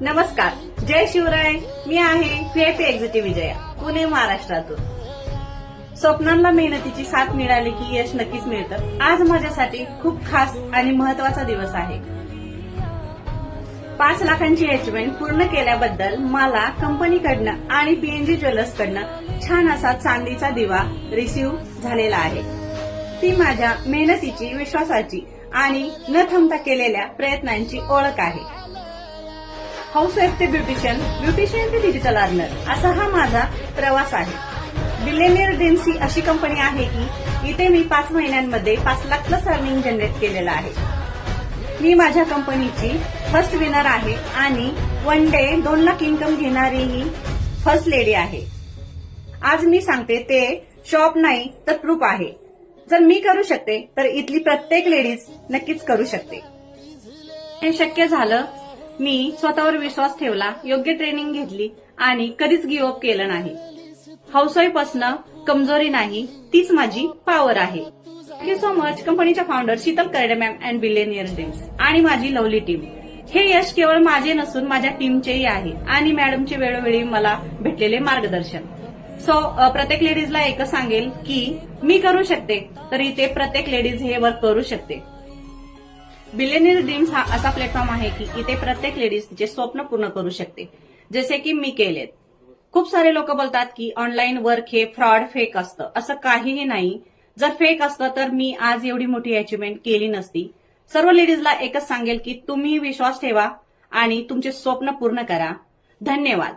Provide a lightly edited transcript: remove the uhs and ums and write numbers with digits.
नमस्कार, जय शिवराय. मी आहे VIP executive Vijaya, Pune, महाराष्ट्रातून. स्वप्नांना मेहनतीची साथ मिळाली की यश नक्कीच मिळतं. आज माझ्यासाठी खूप खास आणि महत्वाचा दिवस आहे. 5 लाखांची अचिव्हमेंट पूर्ण केल्याबद्दल मला कंपनीकडनं आणि पीएनजी ज्वेलर्सकडनं छान असा चांदीचा दिवा रिसीव्ह झालेला आहे. ती माझ्या मेहनतीची, विश्वासाची आणि न थांबता केलेल्या प्रयत्नांची ओळख आहे. हाऊसवाईफ ते ब्युटिशियन, ब्युटिशियन ते डिजिटल अर्नर, असा हा माझा प्रवास आहे. बिलियनियर ड्रीम्स ही अशी कंपनी आहे की इथे मी 5 महिन्यांमध्ये 5 लाख प्लस अर्निंग जनरेट केलेलं आहे. मी माझ्या कंपनीची फर्स्ट विनर आहे आणि वन डे 2 लाख इन्कम घेणारी ही फर्स्ट लेडी आहे. आज मी सांगते ते शॉप नाही तर प्रूफ आहे. जर मी करू शकते तर इथली प्रत्येक लेडीज नक्कीच करू शकते. हे शक्य झालं. मी स्वतःवर विश्वास ठेवला, योग्य ट्रेनिंग घेतली आणि कधीच गिव्ह अप केलं नाही. हाऊसवाईफ असणं कमजोरी नाही, तीच माझी पॉवर आहे. थँक्यू सो मच कंपनीच्या फाउंडर शीतल करडे मॅम अँड बिलियनियर ड्रीम्स आणि माझी लवली टीम. हे यश केवळ माझे नसून माझ्या टीमचेही आहे आणि मॅडमचे वेळोवेळी मला भेटलेले मार्गदर्शन. सो प्रत्येक लेडीजला एकच सांगेल की मी करू शकते तर इथे प्रत्येक लेडीज हे वर्क करू शकते. बिलियनियर ड्रीम्स हा असा प्लॅटफॉर्म आहे की इथे प्रत्येक लेडीज तिचे स्वप्न पूर्ण करू शकते, जसे की मी केलेत. खूप सारे लोक बोलतात की ऑनलाईन वर्क हे फ्रॉड, फेक असतं. असं काहीही नाही. जर फेक असतं तर मी आज एवढी मोठी अचिव्हमेंट केली नसती. सर्व लेडीजला एकच सांगेल की तुम्ही विश्वास ठेवा आणि तुमचे स्वप्न पूर्ण करा. धन्यवाद.